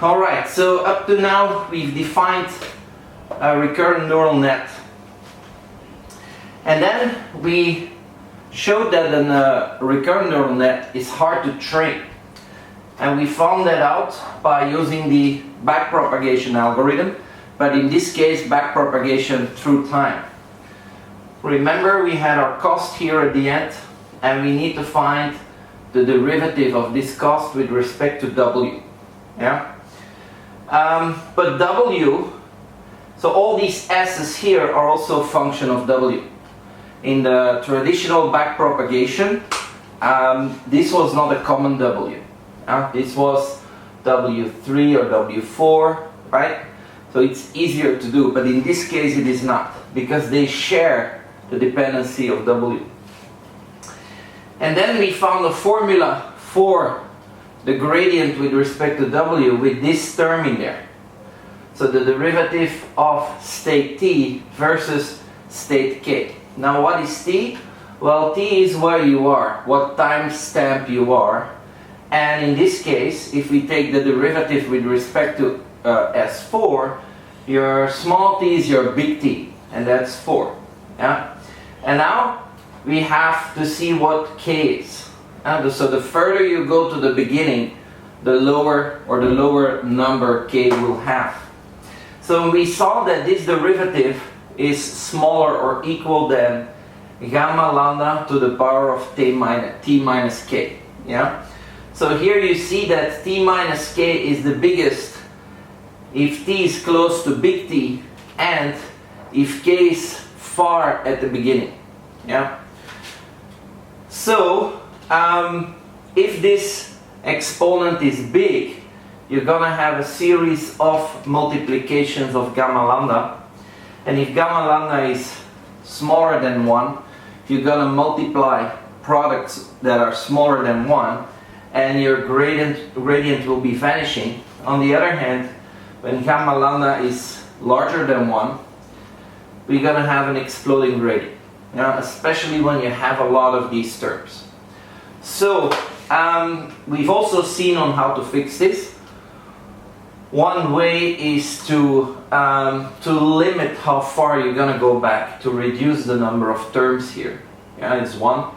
Alright, so up to now we've defined a recurrent neural net. And then we showed that a recurrent neural net is hard to train. And we found that out by using the backpropagation algorithm, but in this case backpropagation through time. Remember, we had our cost here at the end, and we need to find the derivative of this cost with respect to W. Yeah? But W, so all these S's here are also a function of W. In the traditional backpropagation, this was not a common W. This was W3 or W4, right? So it's easier to do, but in this case it is not, because they share the dependency of W. And then we found a formula for the gradient with respect to W with this term in there. So the derivative of state t versus state k. Now what is t? Well, t is where you are, what time stamp you are. And in this case, if we take the derivative with respect to S4, your small t is your big T, and that's 4. Yeah? And now we have to see what k is. So the further you go to the beginning, the lower number k will have. So we saw that this derivative is smaller or equal than gamma lambda to the power of t minus k. Yeah? So here you see that t minus k is the biggest if t is close to big T and if k is far at the beginning. Yeah? So if this exponent is big, you're gonna have a series of multiplications of gamma lambda, and if gamma lambda is smaller than 1, you're gonna multiply products that are smaller than 1, and your gradient will be vanishing. On the other hand, when gamma lambda is larger than 1, we're gonna have an exploding gradient. Especially when you have a lot of these terms. So we've also seen on how to fix this. One way is to limit how far you're gonna go back, to reduce the number of terms here. Yeah, it's one.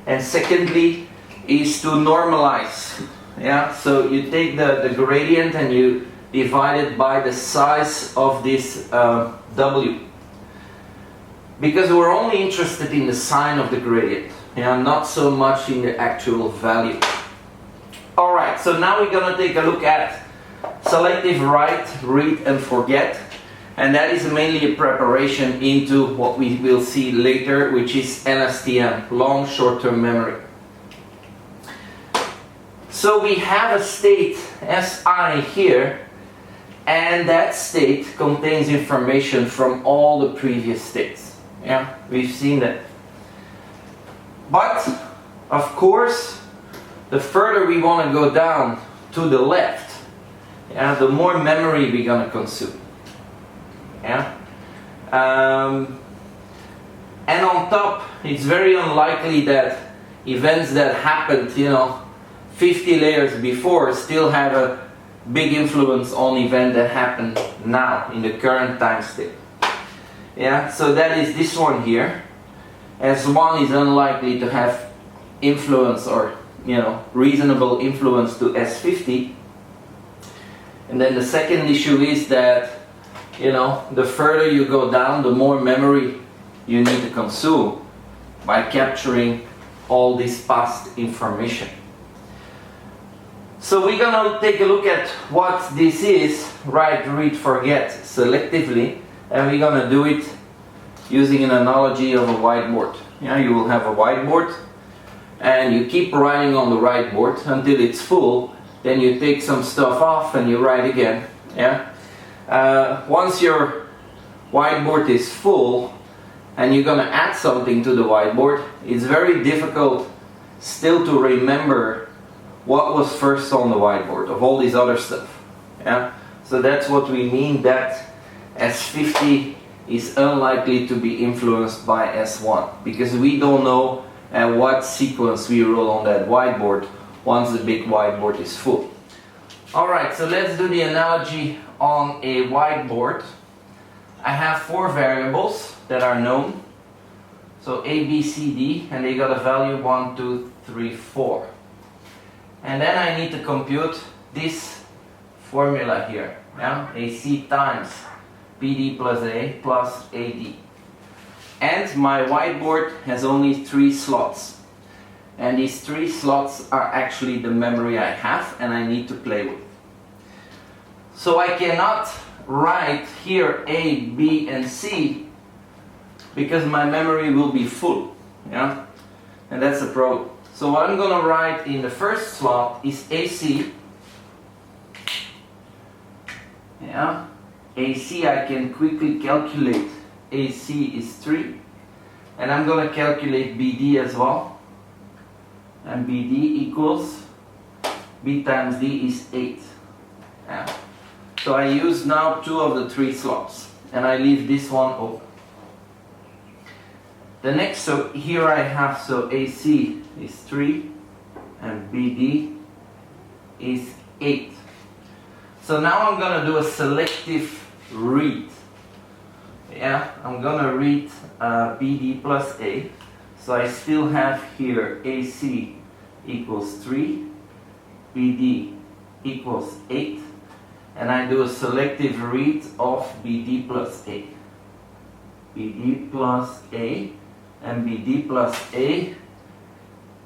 And secondly is to normalize. Yeah, so you take the gradient and you divide it by the size of this W. Because we're only interested in the sign of the gradient, not so much in the actual value. Alright, so now we're going to take a look at selective write, read and forget. And that is mainly a preparation into what we will see later, which is LSTM, long short-term memory. So we have a state Si here, and that state contains information from all the previous states. Yeah, we've seen that. But, of course, the further we want to go down to the left, the more memory we're going to consume. Yeah? And on top, it's very unlikely that events that happened, 50 layers before still have a big influence on event that happened now in the current time state. Yeah, so that is this one here. S1 is unlikely to have influence or reasonable influence to S50. And then the second issue is that the further you go down, the more memory you need to consume by capturing all this past information. So we're gonna take a look at what this is, write, read, forget selectively. And we're going to do it using an analogy of a whiteboard. You will have a whiteboard and you keep writing on the whiteboard until it's full. Then you take some stuff off and you write again. Once your whiteboard is full and you're going to add something to the whiteboard, it's very difficult still to remember what was first on the whiteboard of all this other stuff. So that's what we mean that S50 is unlikely to be influenced by S1, because we don't know at what sequence we roll on that whiteboard once the big whiteboard is full. Alright, so let's do the analogy on a whiteboard. I have 4 variables that are known. So A, B, C, D, and they got a value 1, 2, 3, 4. And then I need to compute this formula here. Yeah? AC times BD plus A plus AD. And my whiteboard has only 3 slots. And these 3 slots are actually the memory I have and I need to play with. So I cannot write here A, B and C because my memory will be full. Yeah? And that's the problem. So what I'm going to write in the first slot is AC. Yeah? AC I can quickly calculate. AC is 3. And I'm going to calculate BD as well. And BD equals B times D is 8. Yeah. So I use now 2 of the 3 slots. And I leave this one open. The next, so here I have, so AC is 3 and BD is 8. So now I'm going to do a selective read. Yeah, I'm going to read BD plus A. So I still have here AC equals 3, BD equals 8. And I do a selective read of BD plus A. BD plus A. And BD plus A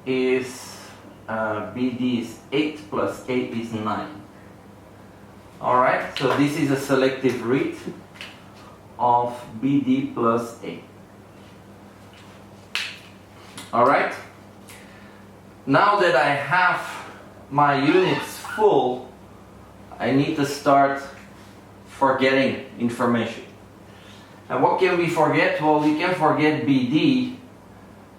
is BD is 8 plus 8 is 9. Alright, so this is a selective read of BD plus A. Alright, now that I have my units full, I need to start forgetting information. And what can we forget? Well, we can forget BD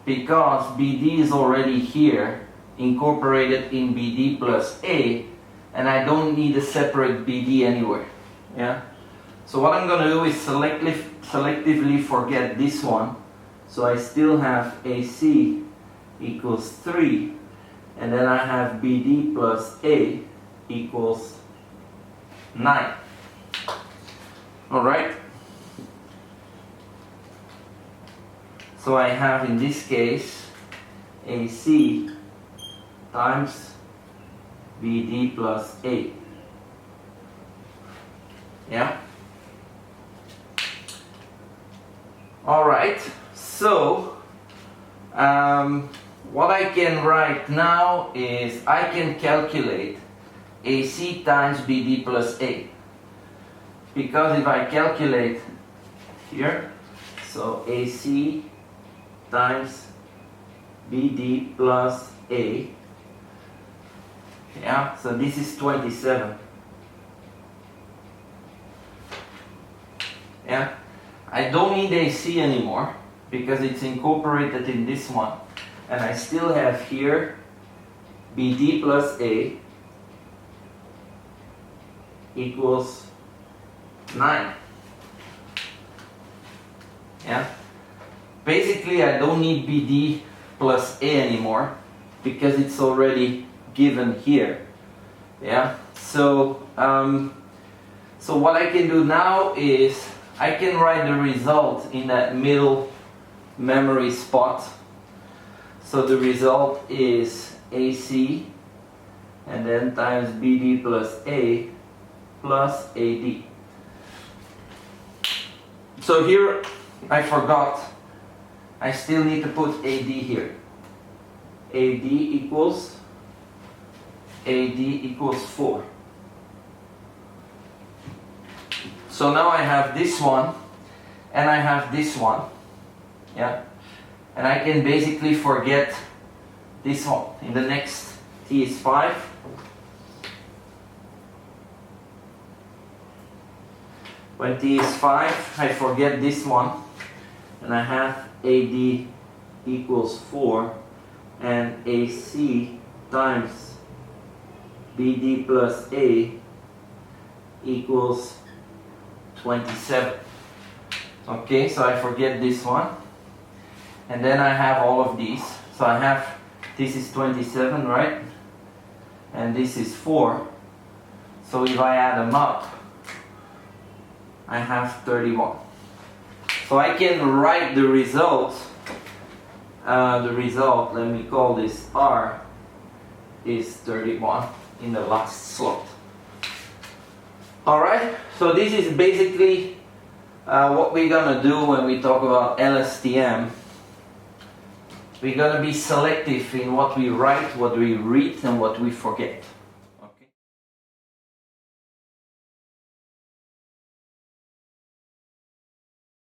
because BD is already here, incorporated in BD plus A, and I don't need a separate BD anywhere. Yeah. So what I'm going to do is selectively forget this one. So I still have AC equals 3, and then I have BD plus A equals 9. Alright? So I have in this case AC times BD plus A. Yeah? Alright, so what I can write now is I can calculate AC times BD plus A. Because if I calculate here, so AC times BD plus A, yeah, so this is 27. Yeah, I don't need AC anymore because it's incorporated in this one, and I still have here BD plus A equals 9. Yeah. Basically, I don't need BD plus A anymore because it's already given here. Yeah. So what I can do now is I can write the result in that middle memory spot. So the result is AC and then times BD plus A plus AD. So here I forgot, I still need to put AD here. AD equals 4. So now I have this one and I have this one. Yeah. And I can basically forget this one. In the next T is 5. When T is 5, I forget this one. And I have AD equals 4 and AC times BD plus A equals 27. Okay, so I forget this one. And then I have all of these. So I have, this is 27, right? And this is 4. So if I add them up, I have 31. So I can write the result, let me call this R, is 31 in the last slot. Alright, so this is basically what we're gonna do when we talk about LSTM. We're gonna be selective in what we write, what we read, and what we forget.